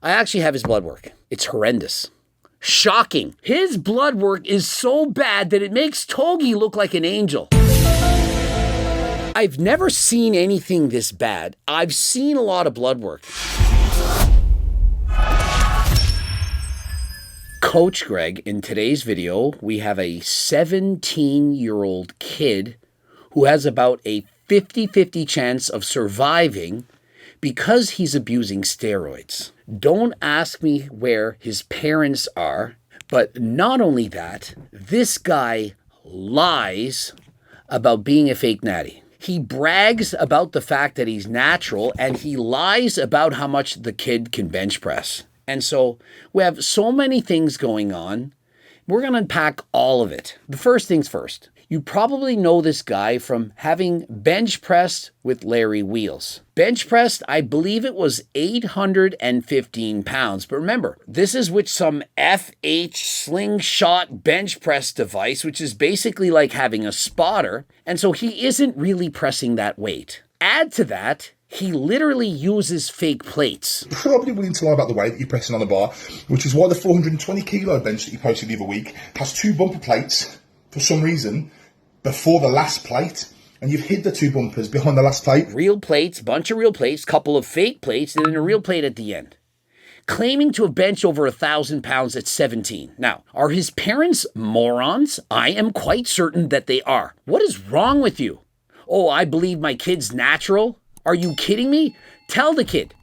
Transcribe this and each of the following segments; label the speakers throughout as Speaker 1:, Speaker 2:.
Speaker 1: I actually have his blood work. It's horrendous. Shocking. His blood work is so bad that it makes Togi look like an angel. I've never seen anything this bad. I've seen a lot of blood work. Coach Greg, in today's video, we have a 17-year-old kid who has about a 50-50 chance of surviving because he's abusing steroids. Don't ask me where his parents are, but not only that, this guy lies about being a fake natty. He brags about the fact that he's natural, and he lies about how much the kid can bench press. And so we have so many things going on. We're going to unpack all of it. The first things first. You probably know this guy from having bench pressed with Larry Wheels. Bench pressed, I believe it was 815 pounds. But remember, this is with some FH slingshot bench press device, which is basically like having a spotter. And so he isn't really pressing that weight. Add to that, he literally uses fake plates.
Speaker 2: You're probably willing to lie about the weight that you're pressing on the bar, which is why the 420 kilo bench that you posted the other week has 2 bumper plates for some reason before the last plate, and you've hid the 2 bumpers behind the last plate.
Speaker 1: Real plates, bunch of real plates, couple of fake plates, and then a real plate at the end. Claiming to have benched over 1,000 pounds at 17. Now, are his parents morons? I am quite certain that they are. What is wrong with you? Oh, I believe my kid's natural? Are you kidding me? Tell the kid,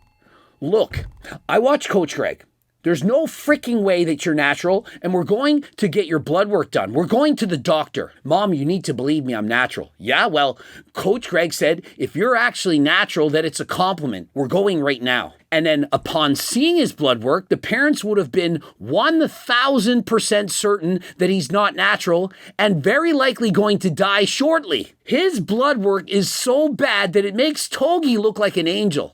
Speaker 1: look, I watch Coach Greg. There's no freaking way that you're natural, and we're going to get your blood work done. We're going to the doctor. Mom, you need to believe me, I'm natural. Yeah, well, Coach Greg said, if you're actually natural, that it's a compliment. We're going right now. And then upon seeing his blood work, the parents would have been 1,000% certain that he's not natural and very likely going to die shortly. His blood work is so bad that it makes Togi look like an angel.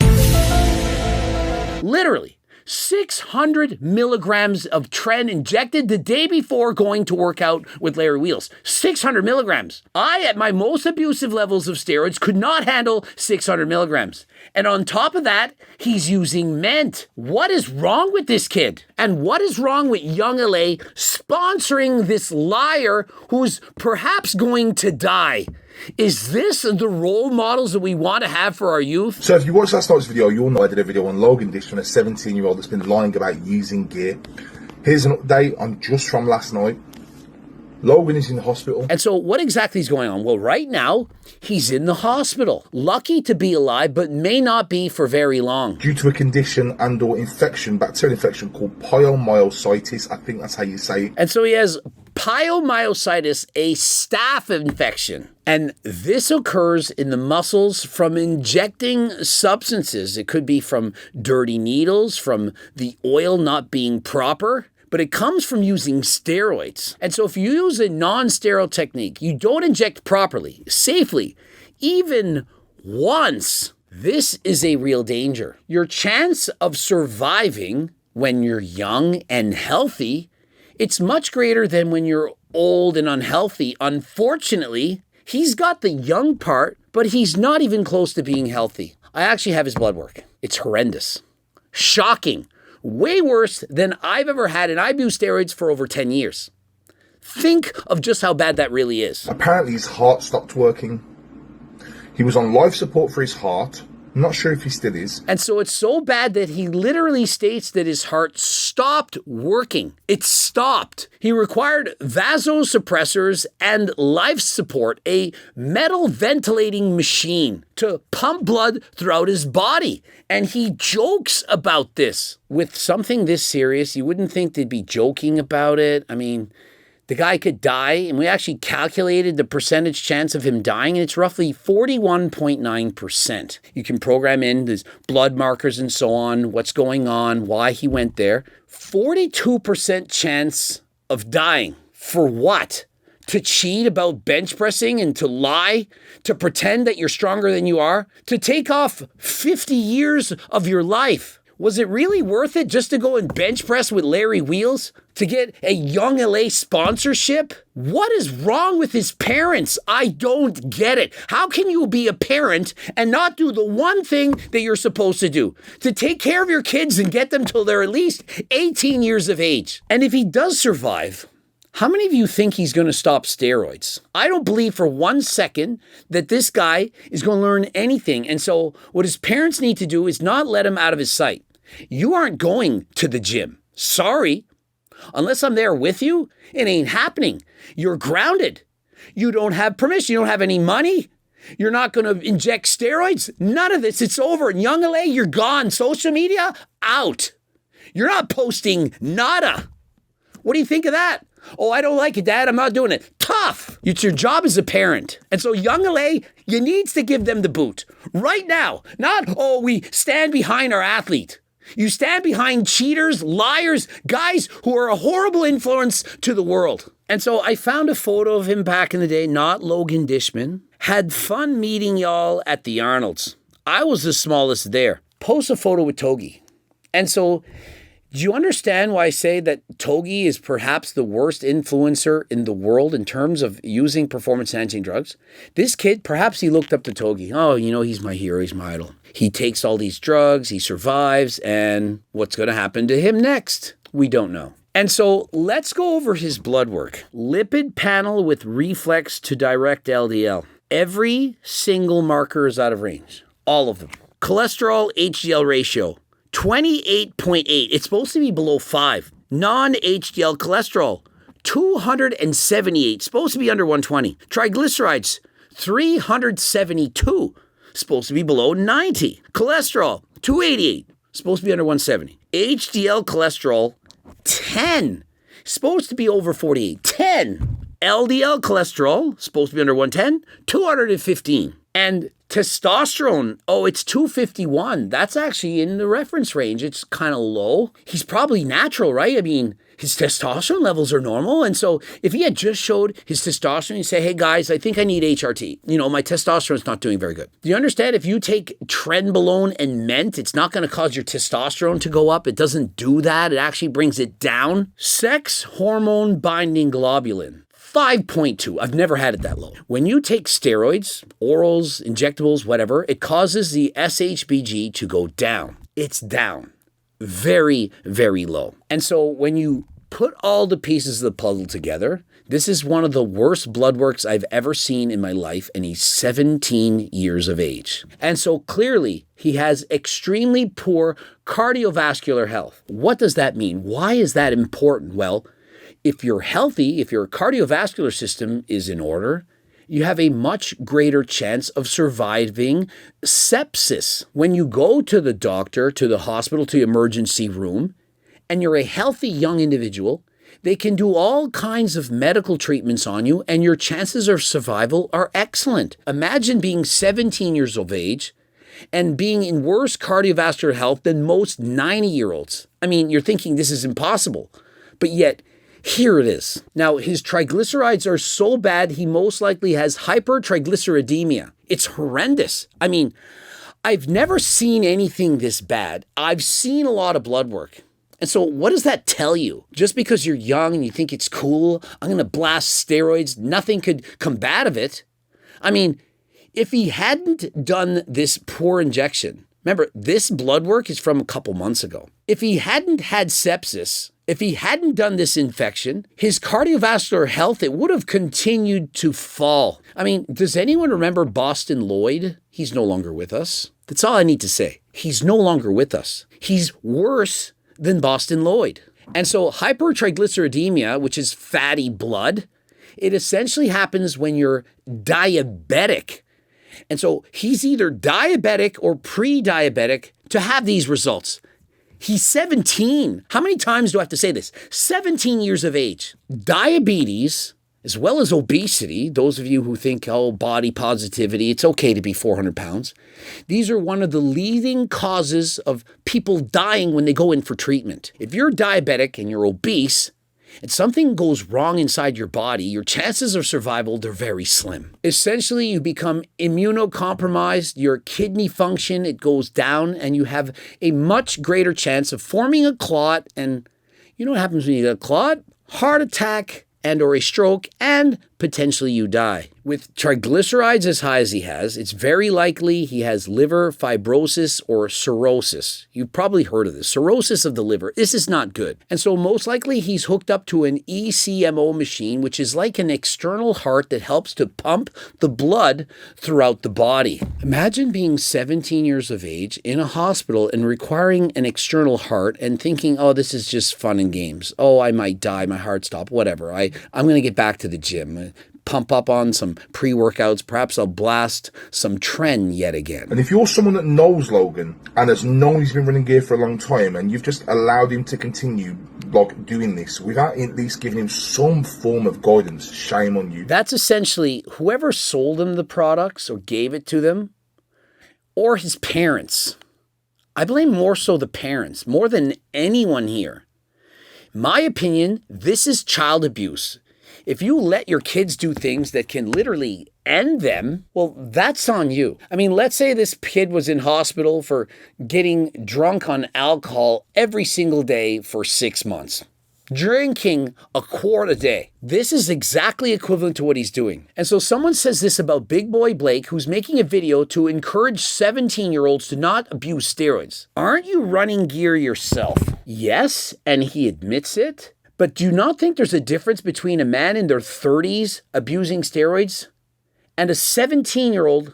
Speaker 1: Literally. 600 milligrams of Tren injected the day before going to work out with Larry Wheels. 600 milligrams. I, at my most abusive levels of steroids, could not handle 600 milligrams. And on top of that, he's using Ment. What is wrong with this kid? And what is wrong with Young LA sponsoring this liar who's perhaps going to die? Is this the role models that we want to have for our youth?
Speaker 2: So if you watched last night's video, you'll know I did a video on Logan Dishman, a 17-year-old that's been lying about using gear. Here's an update on just from last night. Logan is in the hospital.
Speaker 1: And so what exactly is going on? Well, right now, he's in the hospital. Lucky to be alive, but may not be for very long.
Speaker 2: Due to a condition and or infection, bacterial infection called pyomyositis. I think that's how you say it.
Speaker 1: And so he has pyomyositis, a staph infection. And this occurs in the muscles from injecting substances. It could be from dirty needles, from the oil not being proper, but it comes from using steroids. And so if you use a non-steroid technique, you don't inject properly, safely, even once, this is a real danger. Your chance of surviving when you're young and healthy, it's much greater than when you're old and unhealthy. Unfortunately, he's got the young part, but he's not even close to being healthy. I actually have his blood work. It's horrendous. Shocking. Way worse than I've ever had, and I've used steroids for over 10 years. Think of just how bad that really is.
Speaker 2: Apparently his heart stopped working. He was on life support for his heart. I'm not sure if he still is.
Speaker 1: And so it's so bad that he literally states that his heart stopped working. It stopped. He required vasopressors and life support, a metal ventilating machine to pump blood throughout his body. And he jokes about this. With something this serious, you wouldn't think they'd be joking about it. I mean, the guy could die, and we actually calculated the percentage chance of him dying, and it's roughly 41.9%. You can program in his blood markers and so on, what's going on, why he went there. 42% chance of dying. For what? To cheat about bench pressing and to lie? To pretend that you're stronger than you are? To take off 50 years of your life? Was it really worth it just to go and bench press with Larry Wheels? To get a Young LA sponsorship? What is wrong with his parents? I don't get it. How can you be a parent and not do the one thing that you're supposed to do? To take care of your kids and get them till they're at least 18 years of age. And if he does survive, how many of you think he's going to stop steroids? I don't believe for 1 second that this guy is going to learn anything. And so what his parents need to do is not let him out of his sight. You aren't going to the gym. Sorry. Unless I'm there with you, it ain't happening. You're grounded. You don't have permission. You don't have any money. You're not going to inject steroids. None of this. It's over. In Young LA, you're gone. Social media, out. You're not posting nada. What do you think of that? Oh, I don't like it, Dad. I'm not doing it. Tough. It's your job as a parent. And so Young LA, you need to give them the boot right now. Not, oh, we stand behind our athlete. You stand behind cheaters, liars, guys who are a horrible influence to the world. And so I found a photo of him back in the day, not Logan Dishman. Had fun meeting y'all at the Arnold's. I was the smallest there. Post a photo with Togi. And so, do you understand why I say that Togi is perhaps the worst influencer in the world in terms of using performance-enhancing drugs? This kid, perhaps he looked up to Togi. Oh, he's my hero, he's my idol. He takes all these drugs, he survives, and what's going to happen to him next? We don't know. And so let's go over his blood work. Lipid panel with reflex to direct LDL. Every single marker is out of range. All of them. Cholesterol HDL ratio. 28.8. It's supposed to be below 5. Non-HDL cholesterol, 278. Supposed to be under 120. Triglycerides, 372. Supposed to be below 90. Cholesterol, 288. Supposed to be under 170. HDL cholesterol, 10. Supposed to be over 48. 10. LDL cholesterol, supposed to be under 110. 215. And testosterone, it's 251. That's actually in the reference range. It's kind of low. He's probably natural, right? I mean, his testosterone levels are normal. And so if he had just showed his testosterone, he'd say, hey guys, I think I need HRT. My testosterone's not doing very good. Do you understand? If you take trenbolone and ment, it's not going to cause your testosterone to go up. It doesn't do that. It actually brings it down. Sex hormone binding globulin. 5.2. I've never had it that low. When you take steroids, orals, injectables, whatever, it causes the SHBG to go down. It's down. Very, very low. And so when you put all the pieces of the puzzle together, this is one of the worst blood works I've ever seen in my life, and he's 17 years of age. And so clearly, he has extremely poor cardiovascular health. What does that mean? Why is that important? Well, if you're healthy, if your cardiovascular system is in order, you have a much greater chance of surviving sepsis. When you go to the doctor, to the hospital, to the emergency room, and you're a healthy young individual, they can do all kinds of medical treatments on you, and your chances of survival are excellent. Imagine being 17 years of age and being in worse cardiovascular health than most 90-year-olds. I mean, you're thinking this is impossible, but yet, here it is. Now, his triglycerides are so bad, he most likely has hypertriglyceridemia. It's horrendous. I mean, I've never seen anything this bad. I've seen a lot of blood work. And so what does that tell you? Just because you're young and you think it's cool, I'm going to blast steroids, nothing could come bad of it. I mean, if he hadn't done this poor injection, remember, this blood work is from a couple months ago. If he hadn't had sepsis, if he hadn't done this infection, his cardiovascular health, it would have continued to fall. I mean, does anyone remember Boston Lloyd? He's no longer with us. That's all I need to say. He's no longer with us. He's worse than Boston Lloyd. And so hypertriglyceridemia, which is fatty blood, it essentially happens when you're diabetic. And so he's either diabetic or pre-diabetic to have these results. He's 17. How many times do I have to say this? 17 years of age. Diabetes, as well as obesity, those of you who think, body positivity, it's okay to be 400 pounds. These are one of the leading causes of people dying when they go in for treatment. If you're diabetic and you're obese, and something goes wrong inside your body, your chances of survival, they're very slim. Essentially, you become immunocompromised, your kidney function, it goes down, and you have a much greater chance of forming a clot. And you know what happens when you get a clot? Heart attack and or a stroke, and potentially you die. With triglycerides as high as he has, it's very likely he has liver fibrosis or cirrhosis. You've probably heard of this. Cirrhosis of the liver. This is not good. And so most likely he's hooked up to an ECMO machine, which is like an external heart that helps to pump the blood throughout the body. Imagine being 17 years of age in a hospital and requiring an external heart and thinking, oh, this is just fun and games. Oh, I might die. My heart stopped. Whatever. I'm going to get back to the gym. Pump up on some pre-workouts. Perhaps I'll blast some trend yet again.
Speaker 2: And if you're someone that knows Logan and has known he's been running gear for a long time and you've just allowed him to continue like doing this without at least giving him some form of guidance, shame on you.
Speaker 1: That's essentially whoever sold him the products or gave it to them, or his parents. I blame more so the parents, more than anyone here. My opinion, this is child abuse. If you let your kids do things that can literally end them, well, that's on you. I mean, let's say this kid was in hospital for getting drunk on alcohol every single day for 6 months. Drinking a quart a day. This is exactly equivalent to what he's doing. And so someone says this about Big Boy Blake, who's making a video to encourage 17-year-olds to not abuse steroids. Aren't you running gear yourself? Yes, and he admits it. But do you not think there's a difference between a man in their 30s abusing steroids and a 17-year-old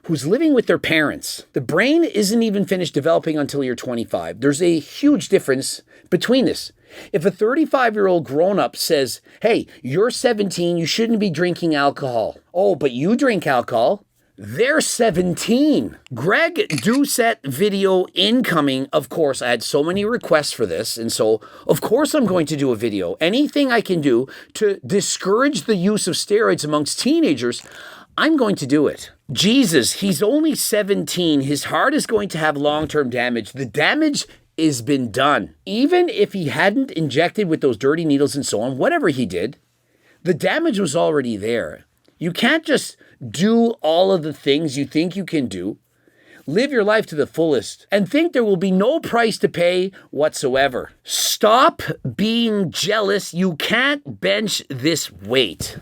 Speaker 1: who's living with their parents? The brain isn't even finished developing until you're 25. There's a huge difference between this. If a 35-year-old grown-up says, hey, you're 17, you shouldn't be drinking alcohol. Oh, but you drink alcohol. They're 17. Greg Doucette video incoming. Of course, I had so many requests for this. And so, of course, I'm going to do a video. Anything I can do to discourage the use of steroids amongst teenagers, I'm going to do it. Jesus, he's only 17. His heart is going to have long-term damage. The damage has been done. Even if he hadn't injected with those dirty needles and so on, whatever he did, the damage was already there. You can't just do all of the things you think you can do, live your life to the fullest, and think there will be no price to pay whatsoever. Stop being jealous. You can't bench this weight.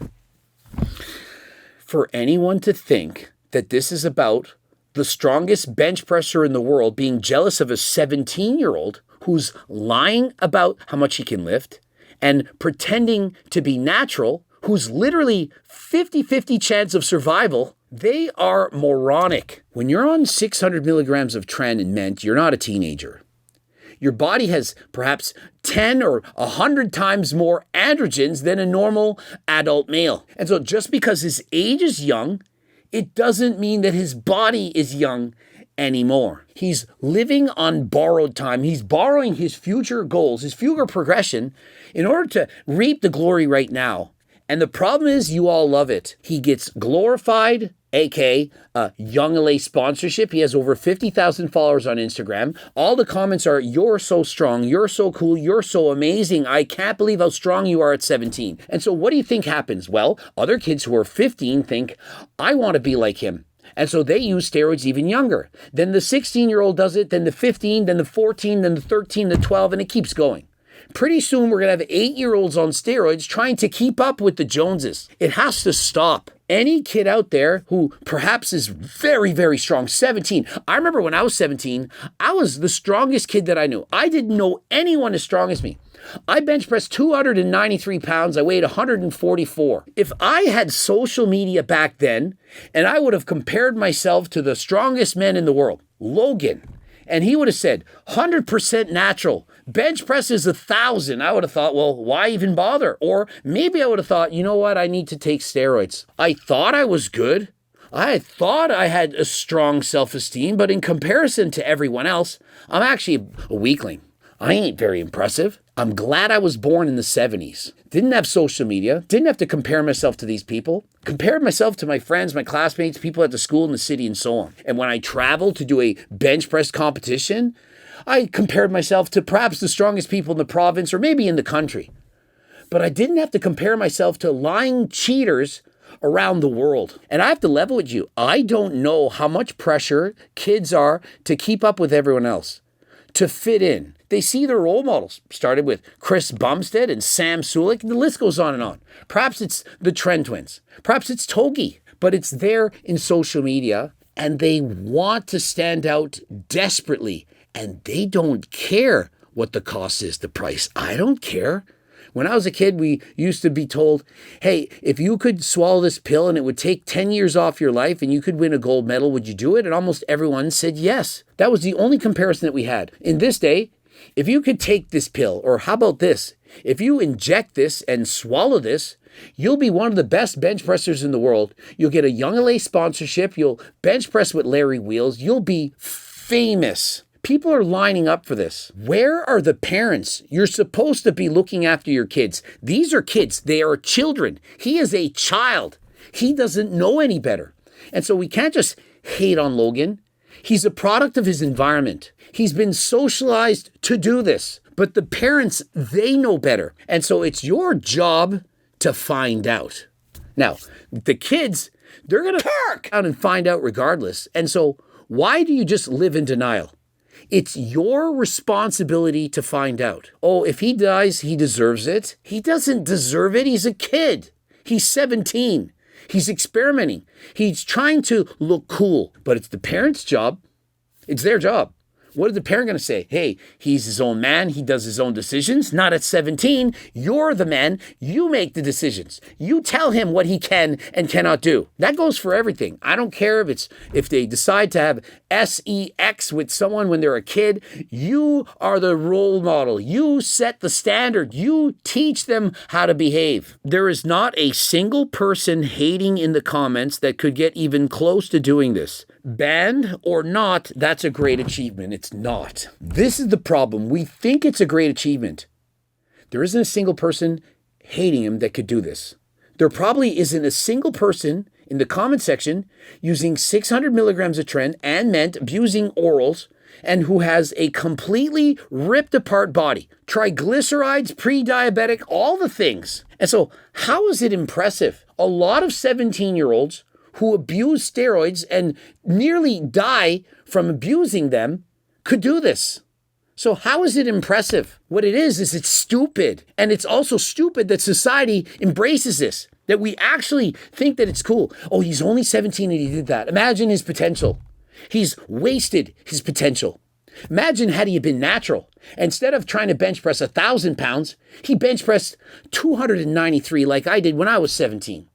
Speaker 1: For anyone to think that this is about the strongest bench presser in the world being jealous of a 17-year-old who's lying about how much he can lift and pretending to be natural, who's literally 50-50 chance of survival, they are moronic. When you're on 600 milligrams of tren and ment, you're not a teenager. Your body has perhaps 10 or 100 times more androgens than a normal adult male. And so just because his age is young, it doesn't mean that his body is young anymore. He's living on borrowed time. He's borrowing his future goals, his future progression in order to reap the glory right now. And the problem is you all love it. He gets glorified, aka Young LA sponsorship. He has over 50,000 followers on Instagram. All the comments are, you're so strong, you're so cool, you're so amazing. I can't believe how strong you are at 17. And so what do you think happens? Well, other kids who are 15 think, I want to be like him. And so they use steroids even younger. Then the 16-year-old does it, then the 15, then the 14, then the 13, the 12, and it keeps going. Pretty soon we're going to have 8-year-olds on steroids trying to keep up with the Joneses. It has to stop. Any kid out there who perhaps is very, very strong, 17. I remember when I was 17, I was the strongest kid that I knew. I didn't know anyone as strong as me. I bench pressed 293 pounds. I weighed 144. If I had social media back then, and I would have compared myself to the strongest men in the world, Logan, and he would have said, 100% natural. Bench press is 1,000. I would have thought, well, why even bother? Or maybe I would have thought, you know what? I need to take steroids. I thought I was good. I thought I had a strong self-esteem, but in comparison to everyone else, I'm actually a weakling. I ain't very impressive. I'm glad I was born in the 70s. Didn't have social media. Didn't have to compare myself to these people. Compared myself to my friends, my classmates, people at the school, in the city, and so on. And when I traveled to do a bench press competition, I compared myself to perhaps the strongest people in the province or maybe in the country. but I didn't have to compare myself to lying cheaters around the world. And I have to level with you. I don't know how much pressure kids are to keep up with everyone else, to fit in. They see their role models, started with Chris Bumstead and Sam Sulik. The list goes on and on. Perhaps it's the Trend Twins. Perhaps it's Togi. But it's there in social media, and they want to stand out desperately. And they don't care what the cost is, the price. I don't care. When I was a kid, we used to be told, hey, if you could swallow this pill and it would take 10 years off your life and you could win a gold medal, would you do it? And almost everyone said yes. That was the only comparison that we had. In this day, if you could take this pill, or how about this? If you inject this and swallow this, you'll be one of the best bench pressers in the world. You'll get a Young LA sponsorship. You'll bench press with Larry Wheels. You'll be famous. People are lining up for this. Where are the parents? You're supposed to be looking after your kids. These are kids. They are children. He is a child. He doesn't know any better. And so we can't just hate on Logan. He's a product of his environment. He's been socialized to do this. But the parents, they know better. And so it's your job to find out. Now, the kids, they're going to work out and find out regardless. And so why do you just live in denial? It's your responsibility to find out. Oh, if he dies, he deserves it. He doesn't deserve it. He's a kid. He's 17. He's experimenting. He's trying to look cool. But it's the parent's job. It's their job. What is the parent going to say? Hey, he's his own man. He does his own decisions. Not at 17. You're the man. You make the decisions. You tell him what he can and cannot do. That goes for everything. I don't care if they decide to have sex with someone when they're a kid. You are the role model. You set the standard. You teach them how to behave. There is not a single person hating in the comments that could get even close to doing this. Banned or not, that's a great achievement. It's not. This is the problem. We think it's a great achievement. There isn't a single person hating him that could do this. There probably isn't a single person in the comment section using 600 milligrams of Tren and Ment, abusing orals, and who has a completely ripped apart body. Triglycerides, pre-diabetic, all the things. And so how is it impressive? A lot of 17-year-olds who abuse steroids and nearly die from abusing them could do this. So how is it impressive? What it is it's stupid. And it's also stupid that society embraces this, that we actually think that it's cool. Oh, he's only 17 and he did that. Imagine his potential. He's wasted his potential. Imagine had he been natural. Instead of trying to bench press 1,000 pounds, he bench pressed 293 like I did when I was 17.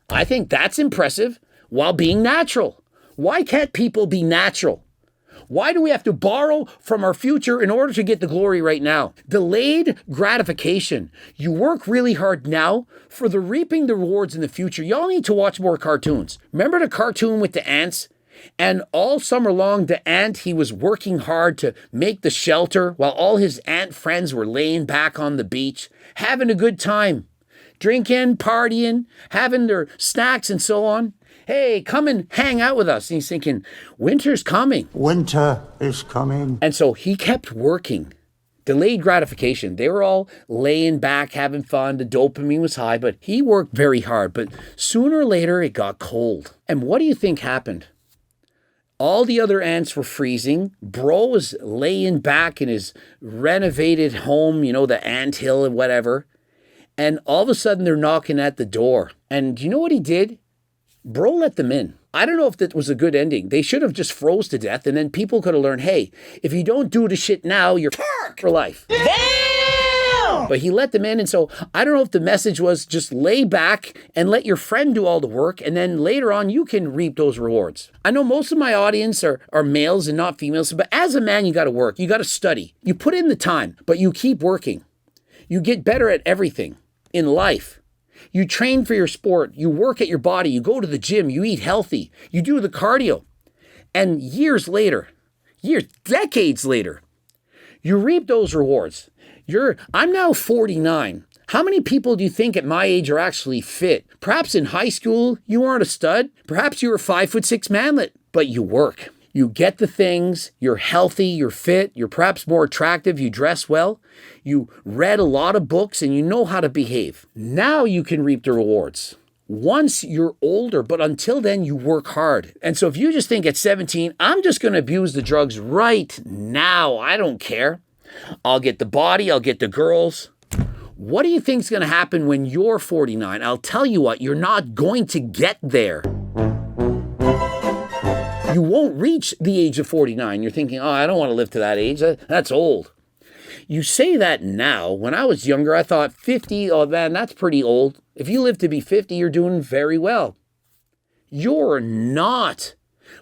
Speaker 1: I think that's impressive while being natural. Why can't people be natural? Why do we have to borrow from our future in order to get the glory right now? Delayed gratification. You work really hard now for the reaping the rewards in the future. Y'all need to watch more cartoons. Remember the cartoon with the ants? And all summer long, the ant, he was working hard to make the shelter while all his ant friends were laying back on the beach, having a good time. Drinking, partying, having their snacks and so on. Hey, come and hang out with us. And he's thinking, winter's coming.
Speaker 3: Winter is coming.
Speaker 1: And so he kept working. Delayed gratification. They were all laying back, having fun. The dopamine was high, but he worked very hard. But sooner or later, it got cold. And what do you think happened? All the other ants were freezing. Bro was laying back in his renovated home, the anthill and whatever. And all of a sudden, they're knocking at the door. And you know what he did? Bro let them in. I don't know if that was a good ending. They should have just froze to death, and then people could have learned, hey, if you don't do the shit now, you're for life. Damn! But he let them in, and so I don't know if the message was just lay back and let your friend do all the work, and then later on, you can reap those rewards. I know most of my audience are males and not females, but as a man, you got to work. You got to study. You put in the time, but you keep working. You get better at everything in life. You train for your sport. You work at your body. You go to the gym. You eat healthy. You do the cardio. And decades later, you reap those rewards. I'm now 49. How many people do you think at my age are actually fit? Perhaps in high school, you weren't a stud. Perhaps you were a 5'6" manlet, but you work. You get the things, you're healthy, you're fit, you're perhaps more attractive, you dress well, you read a lot of books, and you know how to behave. Now you can reap the rewards. Once you're older, but until then, you work hard. And so if you just think at 17, I'm just going to abuse the drugs right now, I don't care. I'll get the body, I'll get the girls. What do you think's going to happen when you're 49? I'll tell you what, you're not going to get there. You won't reach the age of 49. You're thinking, oh, I don't want to live to that age. That's old. You say that now. When I was younger, I thought 50, oh man, that's pretty old. If you live to be 50, you're doing very well. You're not.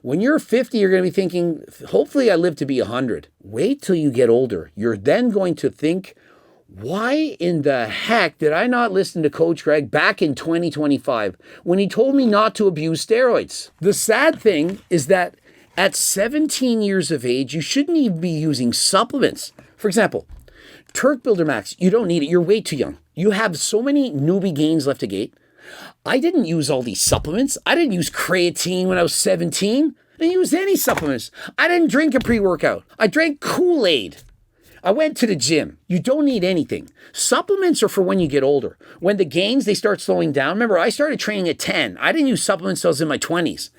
Speaker 1: When you're 50, you're going to be thinking, hopefully I live to be 100. Wait till you get older. You're then going to think, why in the heck did I not listen to Coach Greg back in 2025 when he told me not to abuse steroids? The sad thing is that at 17 years of age, you shouldn't even be using supplements. For example, Turk Builder Max, you don't need it. You're way too young. You have so many newbie gains left to gate. I didn't use all these supplements. I didn't use creatine when I was 17. I didn't use any supplements. I didn't drink a pre-workout. I drank Kool-Aid. I went to the gym. You don't need anything. Supplements are for when you get older. When the gains, they start slowing down. Remember, I started training at 10. I didn't use supplements until I was in my 20s.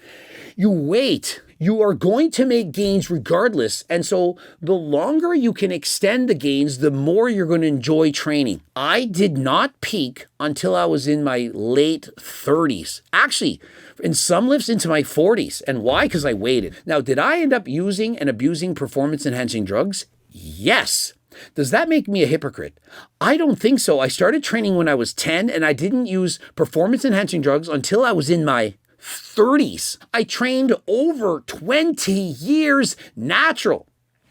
Speaker 1: You wait. You are going to make gains regardless. And so the longer you can extend the gains, the more you're going to enjoy training. I did not peak until I was in my late 30s. Actually, in some lifts into my 40s. And why? Because I waited. Now, did I end up using and abusing performance-enhancing drugs? Yes. Does that make me a hypocrite? I don't think so. I started training when I was 10 and I didn't use performance-enhancing drugs until I was in my 30s. I trained over 20 years natural.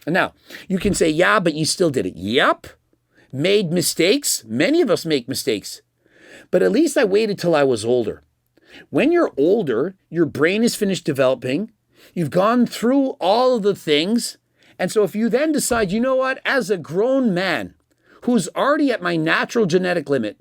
Speaker 1: And now, you can say, yeah, but you still did it. Yep. Made mistakes. Many of us make mistakes. But at least I waited till I was older. When you're older, your brain is finished developing. You've gone through all of the things. And so if you then decide, you know what, as a grown man who's already at my natural genetic limit,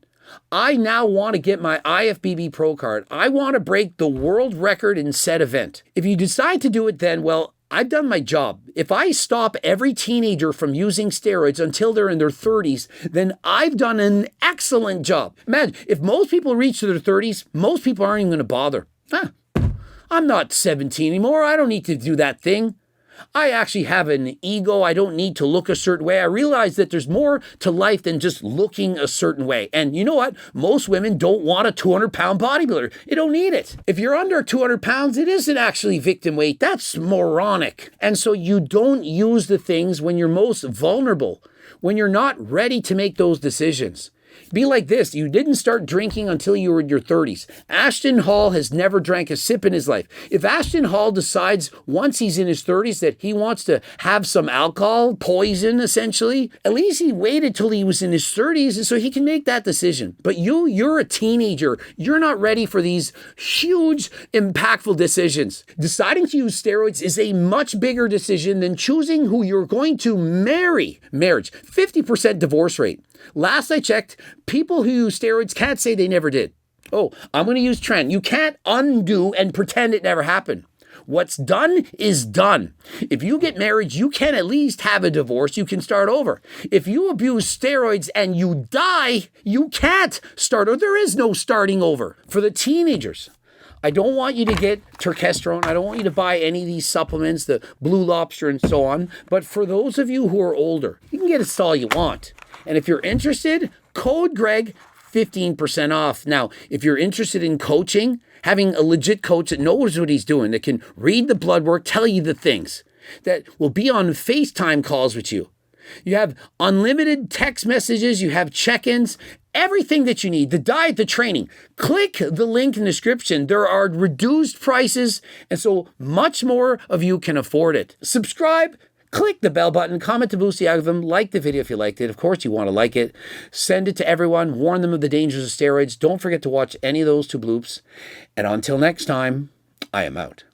Speaker 1: I now want to get my IFBB Pro card. I want to break the world record in said event. If you decide to do it then, well, I've done my job. If I stop every teenager from using steroids until they're in their 30s, then I've done an excellent job. Imagine, if most people reach their 30s, most people aren't even going to bother. I'm not 17 anymore. I don't need to do that thing. I actually have an ego. I don't need to look a certain way. I realize that there's more to life than just looking a certain way. And you know what? Most women don't want a 200-pound bodybuilder. You don't need it. If you're under 200 pounds, it isn't actually victim weight. That's moronic. And so you don't use the things when you're most vulnerable, when you're not ready to make those decisions. Be like this. You didn't start drinking until you were in your 30s. Ashton Hall has never drank a sip in his life. If Ashton Hall decides once he's in his 30s that he wants to have some alcohol, poison essentially, at least he waited till he was in his 30s and so he can make that decision. But you're a teenager. You're not ready for these huge, impactful decisions. Deciding to use steroids is a much bigger decision than choosing who you're going to marry. Marriage, 50% divorce rate. Last I checked, people who use steroids can't say they never did. Oh, I'm going to use trend. You can't undo and pretend it never happened. What's done is done. If you get married, you can at least have a divorce. You can start over. If you abuse steroids and you die, you can't start over. There is no starting over. For the teenagers, I don't want you to get turkesterone. I don't want you to buy any of these supplements, the Blue Lobster and so on. But for those of you who are older, you can get it all you want. And if you're interested, code Greg, 15% off. Now, if you're interested in coaching, having a legit coach that knows what he's doing, that can read the blood work, tell you the things, that will be on FaceTime calls with you. You have unlimited text messages, you have check-ins, everything that you need, the diet, the training. Click the link in the description. There are reduced prices, and so much more of you can afford it. Subscribe. Click the bell button, comment to boost the algorithm, like the video if you liked it. Of course, you want to like it. Send it to everyone. Warn them of the dangers of steroids. Don't forget to watch any of those two bloops. And until next time, I am out.